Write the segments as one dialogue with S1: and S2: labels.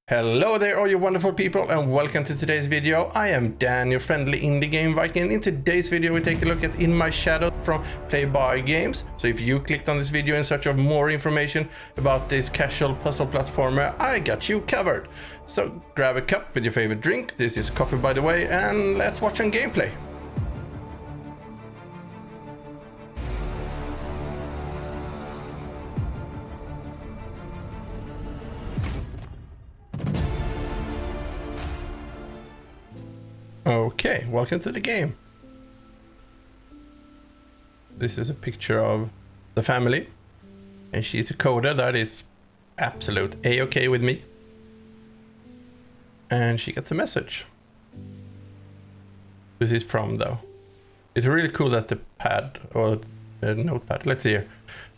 S1: Hello there all you wonderful people and welcome to today's video. I am Dan, your friendly indie game Viking. In today's video we take a look at In My Shadow from Playbae Games. So if you clicked on this video in search of more information about this casual puzzle platformer, I got you covered. So grab a cup with your favorite drink, this is coffee by the way, and let's watch some gameplay. Okay, welcome to the game. This is a picture of the family, and she's a coder. That is absolute A-okay with me. And she gets a message. This is from though. It's really cool that the pad or the notepad. Let's see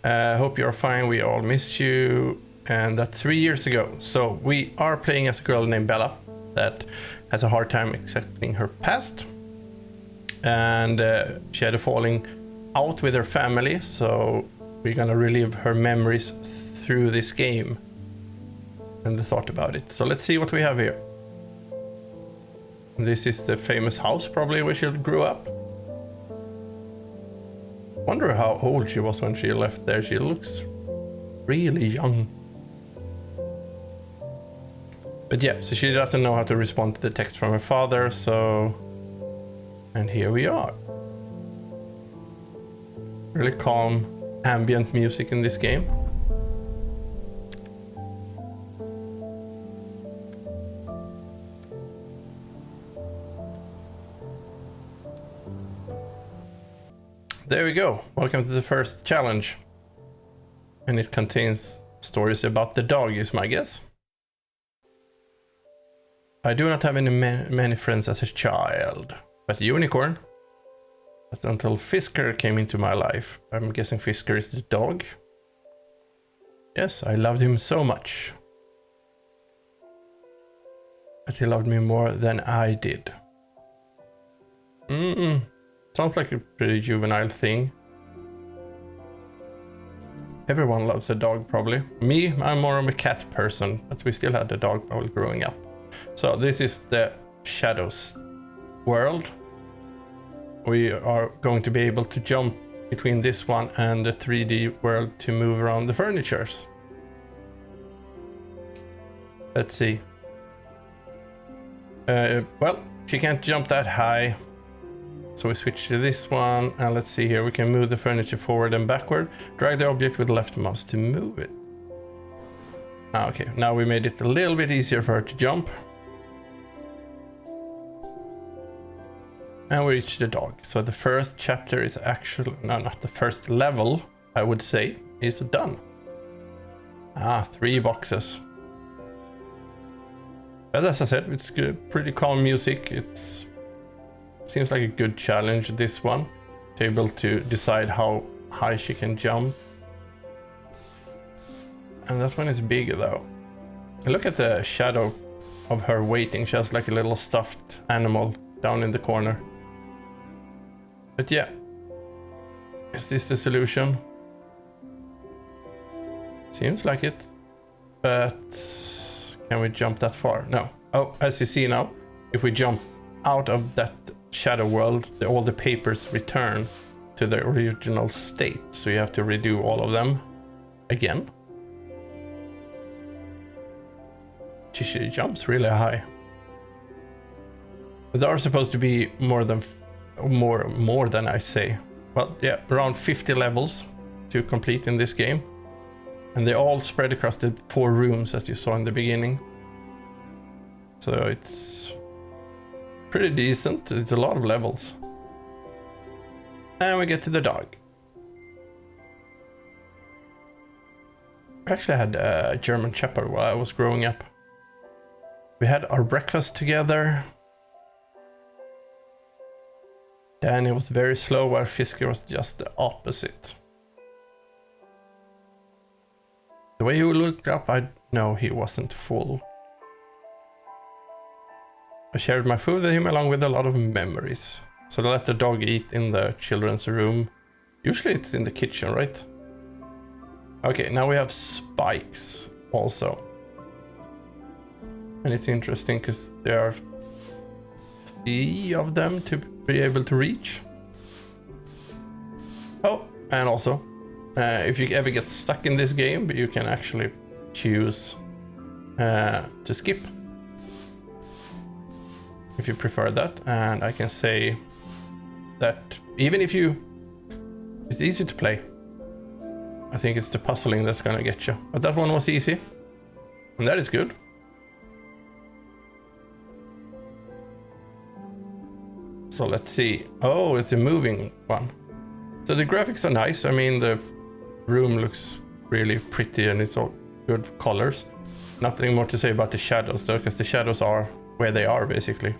S1: here. Hope you're fine. We all missed you. And that's 3 years ago. So we are playing as a girl named Bella that has a hard time accepting her past, and she had a falling out with her family, so we're gonna relive her memories through this game and the thought about it. So let's see what we have here. This is the famous house probably where she grew up. Wonder how old she was when she left there. She looks really young. But yeah, so she doesn't know how to respond to the text from her father, so... And here we are. Really calm ambient music in this game. There we go. Welcome to the first challenge. And it contains stories about the dog, is my guess. I do not have many friends as a child, but unicorn. But until Fisker came into my life. I'm guessing Fisker is the dog. Yes, I loved him so much. But he loved me more than I did. Sounds like a pretty juvenile thing. Everyone loves a dog probably. Me, I'm more of a cat person, but we still had a dog while growing up. So this is the Shadows world. We are going to be able to jump between this one and the 3D world to move around the furnitures. Let's see. Well, she can't jump that high. So we switch to this one, and let's see here. We can move the furniture forward and backward. Drag the object with left mouse to move it. Okay, now we made it a little bit easier for her to jump. And we reached the dog. So the first chapter is actually, no, not the first level, I would say, is done. 3 boxes. But as I said, it's good, pretty calm music. It seems like a good challenge, this one. To be able to decide how high she can jump. And that one is big though. Look at the shadow of her waiting. She has like a little stuffed animal down in the corner. But yeah, is this the solution? Seems like it, but can we jump that far? No. Oh, as you see now, if we jump out of that shadow world, all the papers return to their original state. So you have to redo all of them again. She jumps really high. But there are supposed to be more than I say. Well, yeah, around 50 levels to complete in this game. And they all spread across the 4 rooms as you saw in the beginning. So it's pretty decent. It's a lot of levels. And we get to the dog. I actually had a German Shepherd while I was growing up. We had our breakfast together. Danny was very slow, while Fisker was just the opposite. The way he looked up, I know he wasn't full. I shared my food with him along with a lot of memories. So I let the dog eat in the children's room. Usually it's in the kitchen, right? Okay, now we have spikes also. And it's interesting because there are 3 of them to be able to reach. Oh, and also, if you ever get stuck in this game, you can actually choose to skip. If you prefer that, and I can say that even if it's easy to play. I think it's the puzzling that's gonna get you. But that one was easy, and that is good. So let's see. Oh, it's a moving one. So the graphics are nice. I mean, the room looks really pretty and it's all good colors. Nothing more to say about the shadows though, because the shadows are where they are basically.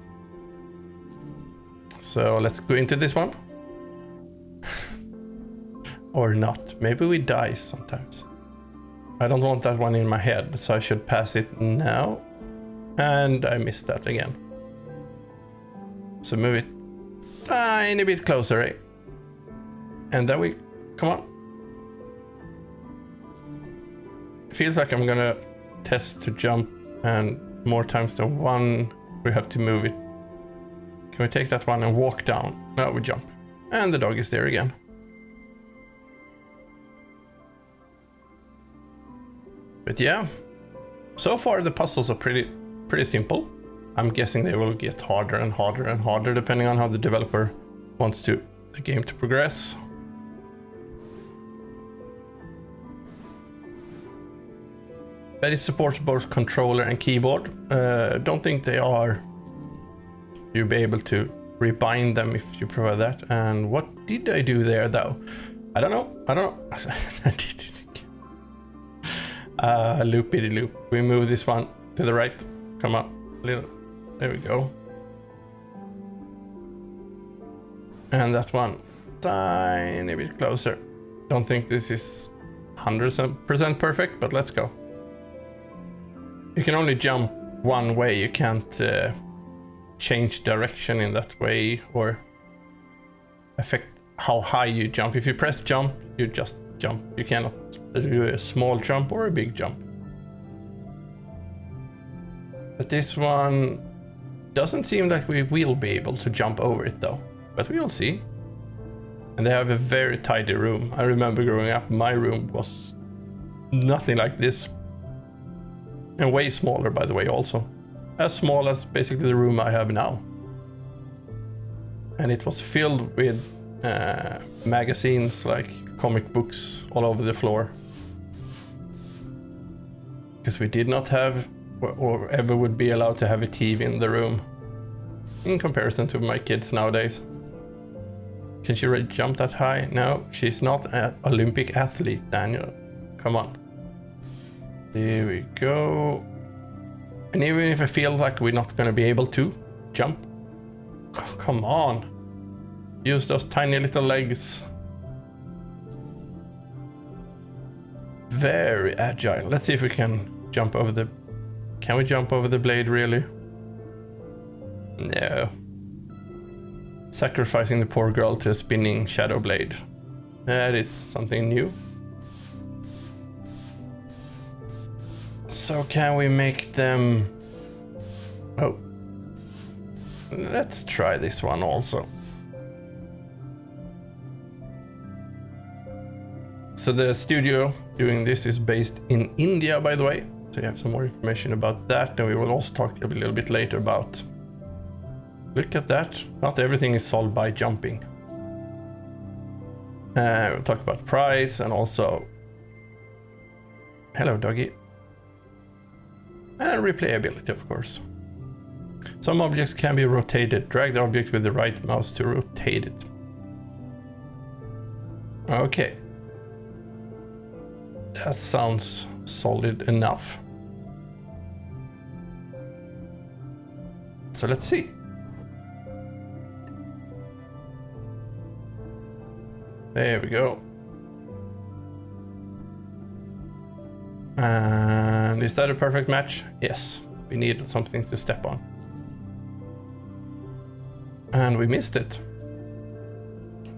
S1: So let's go into this one. Or not. Maybe we die sometimes. I don't want that one in my head, so I should pass it now. And I missed that again. So move it tiny bit closer, eh? And then we... Come on. It feels like I'm gonna test to jump, and more times than one we have to move it. Can we take that one and walk down? No, we jump. And the dog is there again. But yeah, so far the puzzles are pretty simple. I'm guessing they will get harder and harder and harder depending on how the developer wants the game to progress. But it supports both controller and keyboard. Don't think you'll be able to rebind them if you prefer that. And what did I do there though? I don't know. Loopity loop. We move this one to the right. Come up a little. There we go. And that one tiny bit closer. Don't think this is 100% perfect, but let's go. You can only jump one way. You can't change direction in that way or affect how high you jump. If you press jump, you just jump. You cannot do a small jump or a big jump. But this one doesn't seem like we will be able to jump over it though. But we will see. And they have a very tidy room. I remember growing up, my room was nothing like this. And way smaller, by the way, also. As small as basically the room I have now. And it was filled with magazines, like comic books, all over the floor. Because we did not have, or ever would be allowed to have a TV in the room. In comparison to my kids nowadays. Can she really jump that high? No, she's not an Olympic athlete, Daniel. Come on. There we go. And even if I feel like we're not gonna be able to jump, oh, come on. Use those tiny little legs. Very agile. Let's see if we can jump over the... Can we jump over the blade, really? No. Sacrificing the poor girl to a spinning shadow blade. That is something new. So can we make them... Oh. Let's try this one also. So the studio doing this is based in India, by the way. So you have some more information about that, and we will also talk a little bit later about... Look at that. Not everything is solved by jumping. We'll talk about price and also... Hello, doggy. And replayability, of course. Some objects can be rotated. Drag the object with the right mouse to rotate it. Okay. That sounds solid enough. So let's see. There we go. And is that a perfect match? Yes. We needed something to step on. And we missed it.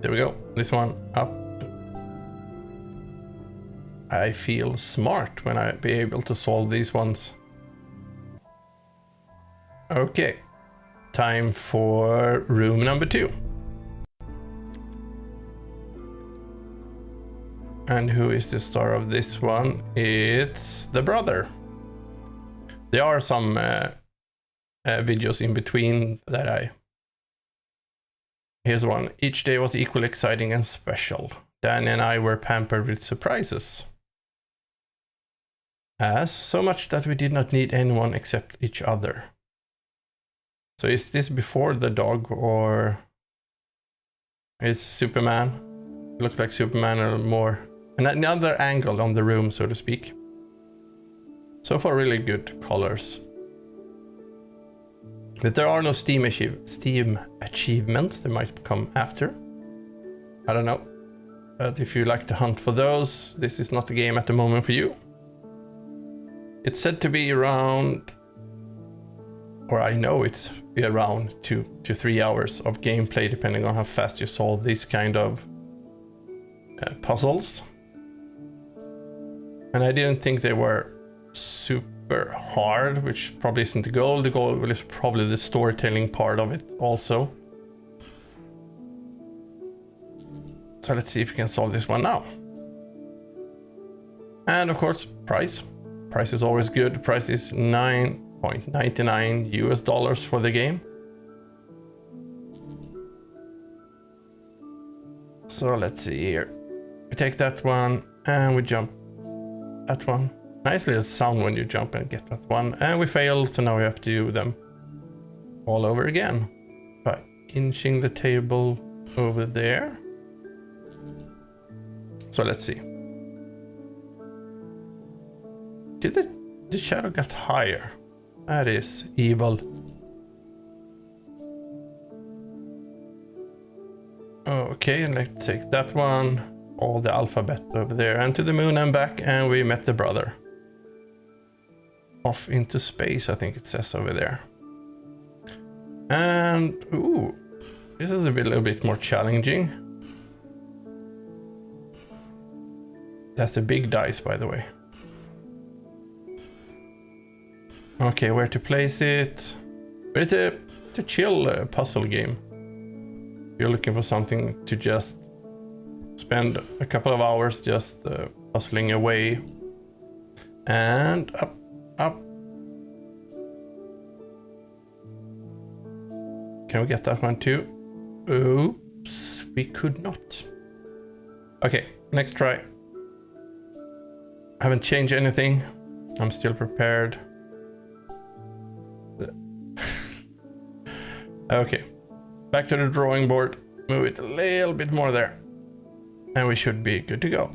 S1: There we go. This one up. I feel smart when I be able to solve these ones. Okay, time for room number 2. And who is the star of this one? It's the brother. There are some videos in between that I... Here's one. Each day was equally exciting and special. Danny and I were pampered with surprises. So much that we did not need anyone except each other. So is this before the dog, or is Superman? It looks like Superman, or more another angle on the room, so to speak. So far, really good colors. But there are no Steam achievements. They might come after. I don't know. But if you like to hunt for those, this is not the game at the moment for you. It's said to be around, or I know it's around 2 to 3 hours of gameplay, depending on how fast you solve these kind of puzzles. And I didn't think they were super hard, which probably isn't the goal. The goal is probably the storytelling part of it also. So let's see if we can solve this one now. And of course, price. Price is always good. Price is $9.99 US for the game. So let's see here. We take that one and we jump that one. Nice little sound when you jump and get that one. And we failed, so now we have to do them all over again by inching the table over there. So let's see. Did the shadow got higher? That is evil. Okay, let's take that one. All the alphabet over there and to the moon and back, and we met the brother. Off into space, I think it says over there. And ooh, this is a little bit more challenging. That's a big dice, by the way. Okay, where to place it? But it's a chill puzzle game. You're looking for something to just spend a couple of hours just puzzling away. And up, up. Can we get that one too? Oops, we could not. Okay, next try. I haven't changed anything. I'm still prepared. Okay, back to the drawing board. Move it a little bit more there. And we should be good to go.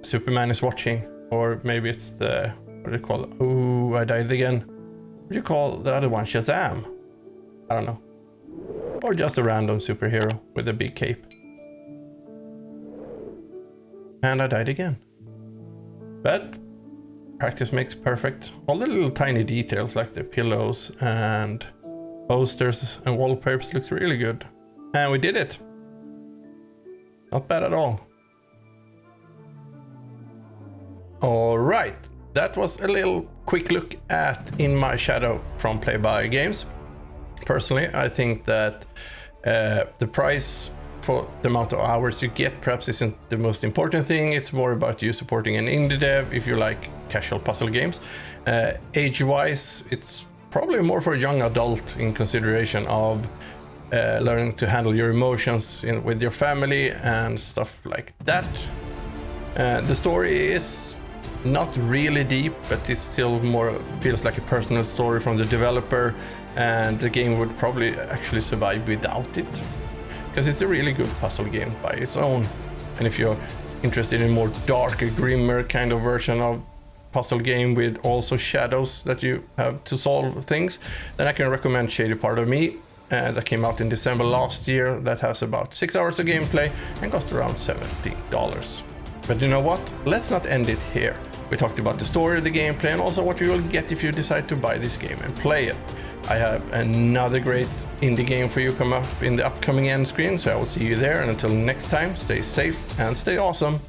S1: Superman is watching. Or maybe it's the... what do you call it? Oh, I died again. What do you call the other one? Shazam? I don't know. Or just a random superhero with a big cape. And I died again. But practice makes perfect. All the little tiny details like the pillows and posters and wallpapers looks really good. And we did it. Not bad at all. All right, that was a little quick look at In My Shadow from Playbae Games. Personally, I think that the price for the amount of hours you get perhaps isn't the most important thing. It's more about you supporting an indie dev if you like casual puzzle games. Age-wise, it's probably more for a young adult in consideration of learning to handle your emotions with your family and stuff like that. The story is not really deep, but it still more feels like a personal story from the developer, and the game would probably actually survive without it, because it's a really good puzzle game by its own. And if you're interested in more darker, grimmer kind of version of puzzle game with also shadows that you have to solve things, then I can recommend Shady Part of Me. That came out in December last year. That has about 6 hours of gameplay and cost around $70. But you know what? Let's not end it here. We talked about the story, the gameplay, and also what you will get if you decide to buy this game and play it. I have another great indie game for you come up in the upcoming end screen, so I will see you there. And until next time, stay safe and stay awesome.